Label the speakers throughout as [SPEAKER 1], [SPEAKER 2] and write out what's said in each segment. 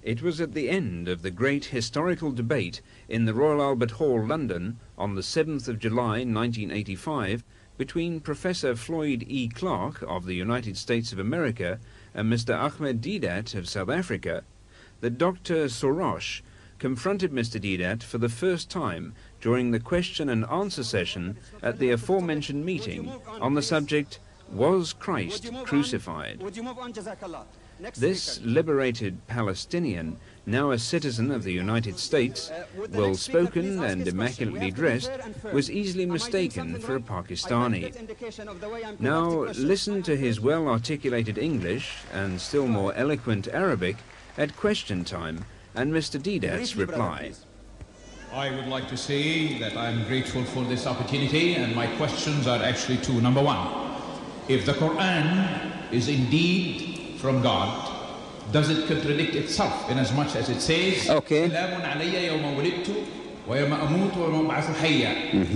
[SPEAKER 1] It was at the end of the great historical debate in the Royal Albert Hall, London, on the 7th of July 1985, between Professor Floyd E. Clark of the United States of America and Mr. Ahmed Deedat of South Africa, that Dr. Sorrosh confronted Mr. Deedat for the first time during the question and answer session at the aforementioned meeting on the subject, "Was Christ crucified?" This liberated Palestinian, now a citizen of the United States, well-spoken and immaculately dressed, was easily mistaken for a Pakistani. Now listen to his well-articulated English and still more eloquent Arabic at question time and Mr. Deedat's reply.
[SPEAKER 2] I would like to say that I'm grateful for this opportunity, and my questions are actually two. Number one, if the Quran is indeed from God, does it contradict itself in as much as it says,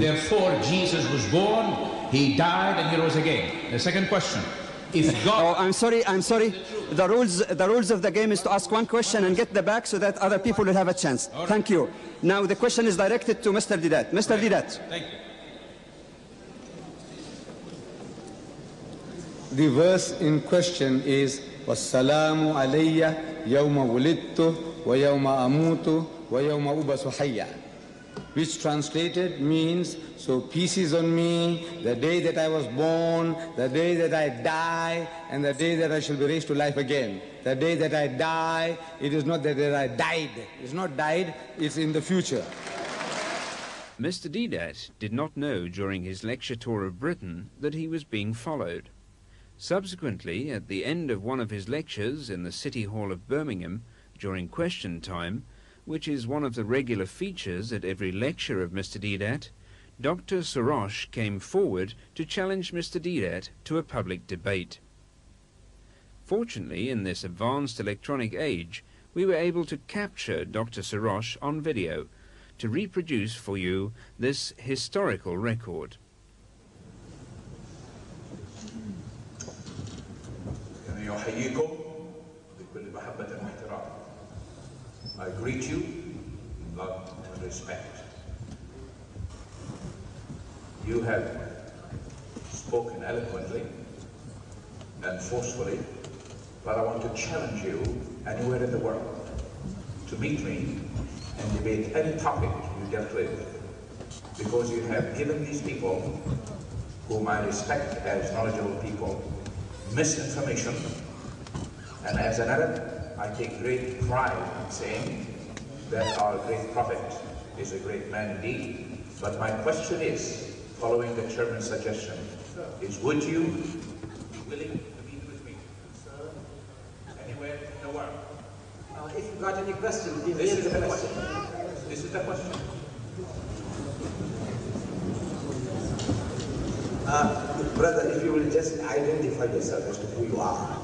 [SPEAKER 2] therefore Jesus was born, he died, and he rose again? The second question, if God...
[SPEAKER 3] I'm sorry. The rules of the game is to ask one question and get the back so that other people will have a chance. Right. Thank you. Now the question is directed to Mr. Deedat. Mr. Deedat.
[SPEAKER 2] Thank you.
[SPEAKER 4] The verse in question is وَالسَّلَامُ عَلَيَّ يَوْمَ وُلِدْتُ وَيَوْمَ أَمُوتُ وَيَوْمَ أُبْعَثُ حَيًّا, which translated means, so peace is on me, the day that I was born, the day that I die, and the day that I shall be raised to life again. The day that I die, it is not that I died. It's not died, it's in the future.
[SPEAKER 1] Mr. Deedat did not know during his lecture tour of Britain that he was being followed. Subsequently, at the end of one of his lectures in the City Hall of Birmingham, during question time, which is one of the regular features at every lecture of Mr. Deedat, Dr. Sorrosh came forward to challenge Mr. Deedat to a public debate. Fortunately, in this advanced electronic age, we were able to capture Dr. Sorrosh on video to reproduce for you this historical record.
[SPEAKER 5] I greet you in love and respect. You have spoken eloquently and forcefully, but I want to challenge you anywhere in the world to meet me and debate any topic you dealt with, because you have given these people, whom I respect as knowledgeable people, misinformation, and as an Arab, I take great pride in saying that our great prophet is a great man indeed. But my question is, following the chairman's suggestion, is would you be willing to meet with me, sir, anywhere in the world?
[SPEAKER 3] If you've got any questions,
[SPEAKER 5] this is the question. This is the question.
[SPEAKER 3] Brother, if you will just identify yourself as to who you are.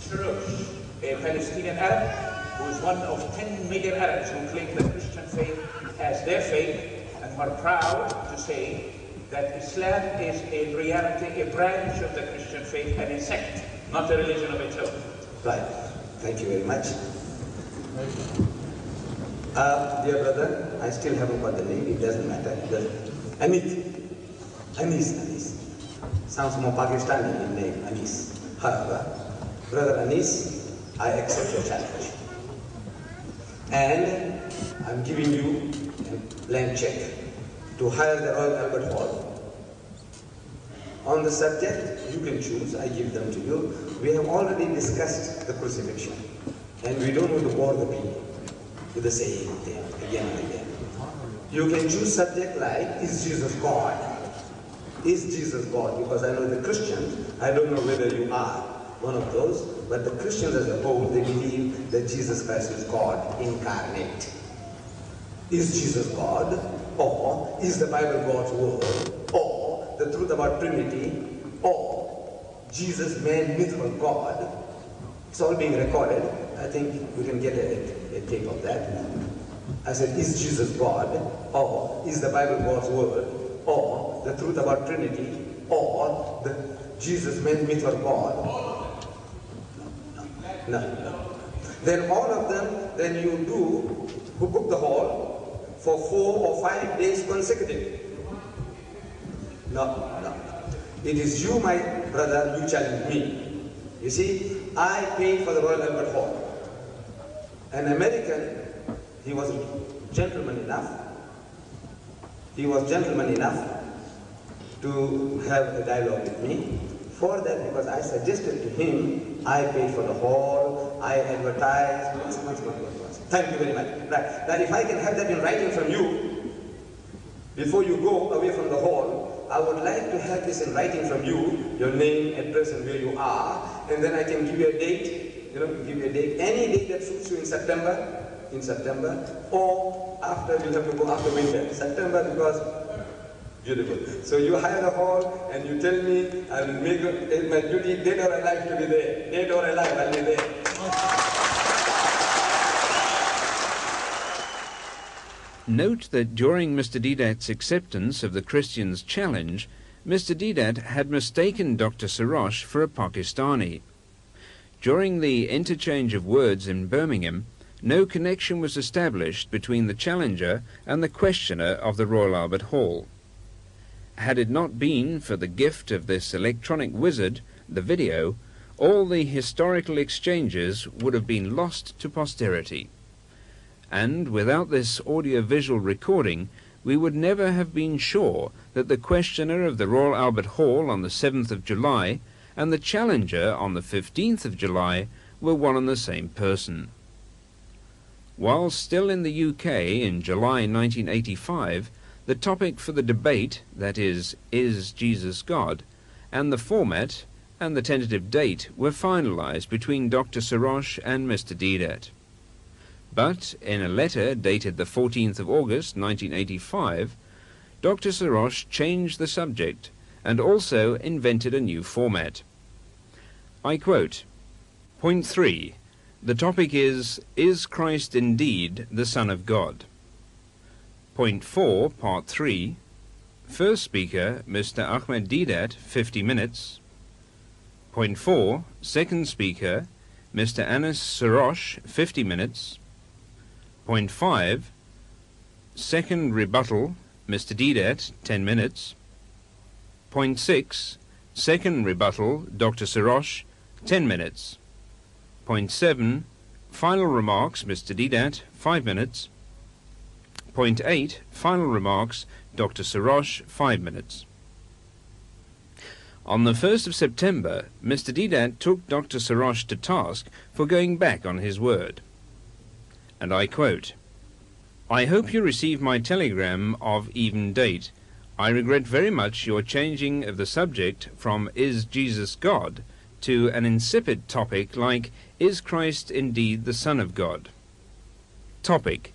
[SPEAKER 5] Sorrosh, a Palestinian Arab who is one of 10 million Arabs who claim the Christian faith as their faith, and who are proud to say that Islam is a reality, a branch of the Christian faith, and a sect, not a religion of its own.
[SPEAKER 3] Right. Thank you very much. Dear brother, I still haven't got the name. It doesn't matter. Anis. Sounds more Pakistani in name, Anis. However, Brother Anis, I accept your challenge. And I'm giving you a blank check to hire the Royal Albert Hall. On the subject, you can choose, I give them to you. We have already discussed the crucifixion, and we don't want to bore the people with the same thing again and again. You can choose subject like, is Jesus God? Is Jesus God? Because I know the Christians, I don't know whether you are one of those, but the Christians as a whole, they believe that Jesus Christ is God incarnate. Is Jesus God? Or is the Bible God's word? Or the truth about Trinity? Or Jesus, man, myth, or God? It's all being recorded. I think we can get a tape of that. I said, is Jesus God? Or is the Bible God's word? Or the truth about Trinity? Or the Jesus, man, myth, or God? No. then all of them, then you do, who book the hall for 4 or 5 days consecutive. No. It is you, my brother, you challenge me. You see, I paid for the Royal Albert Hall. An American, he was gentleman enough. He was gentleman enough to have a dialogue with me. For that, because I suggested to him, I paid for the hall, I advertised, Thank you very much. Right. Now, if I can have that in writing from you, before you go away from the hall, I would like to have this in writing from you, your name, address, and where you are, and then I can give you a date, give you a date, any date that suits you in September, or after, you'll have to go after winter. September, because beautiful. So you hire the hall and you tell me, I will make it my duty, dead or alive, to be there. Dead or alive, I'll be there.
[SPEAKER 1] Note that during Mr. Deedat's acceptance of the Christians' challenge, Mr. Deedat had mistaken Dr. Sorrosh for a Pakistani. During the interchange of words in Birmingham, no connection was established between the challenger and the questioner of the Royal Albert Hall. Had it not been for the gift of this electronic wizard, the video, all the historical exchanges would have been lost to posterity. And without this audio-visual recording, we would never have been sure that the questioner of the Royal Albert Hall on the 7th of July and the challenger on the 15th of July were one and the same person. While still in the UK in July 1985, the topic for the debate, that is Jesus God, and the format and the tentative date were finalized between Dr. Sorrosh and Mr. Deedat. But in a letter dated the 14th of August 1985, Dr. Sorrosh changed the subject and also invented a new format. I quote, Point 3. The topic is Christ indeed the Son of God? Point 4, Part 3. First speaker, Mr. Ahmed Deedat, 50 minutes. Point 4, second speaker, Mr. Sorrosh, 50 minutes. Point 5, second rebuttal, Mr. Deedat, 10 minutes. Point 6, second rebuttal, Dr. Sorrosh, 10 minutes. Point 7, final remarks, Mr. Deedat, 5 minutes. Point 8, final remarks, Dr. Sorrosh, 5 minutes. On the 1st of September, Mr. Deedat took Dr. Sorrosh to task for going back on his word. And I quote, I hope you received my telegram of even date. I regret very much your changing of the subject from Is Jesus God to an insipid topic like Is Christ indeed the Son of God? Topic.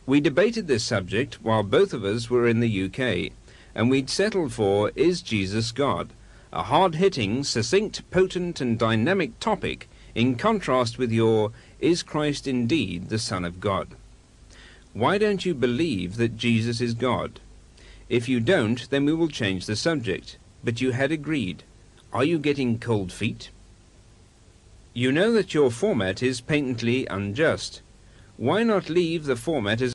[SPEAKER 1] We debated this subject while both of us were in the UK, and we'd settled for Is Jesus God? A hard-hitting, succinct, potent and dynamic topic in contrast with your Is Christ indeed the Son of God? Why don't you believe that Jesus is God? If you don't, then we will change the subject. But you had agreed. Are you getting cold feet? You know that your format is patently unjust. Why not leave the format as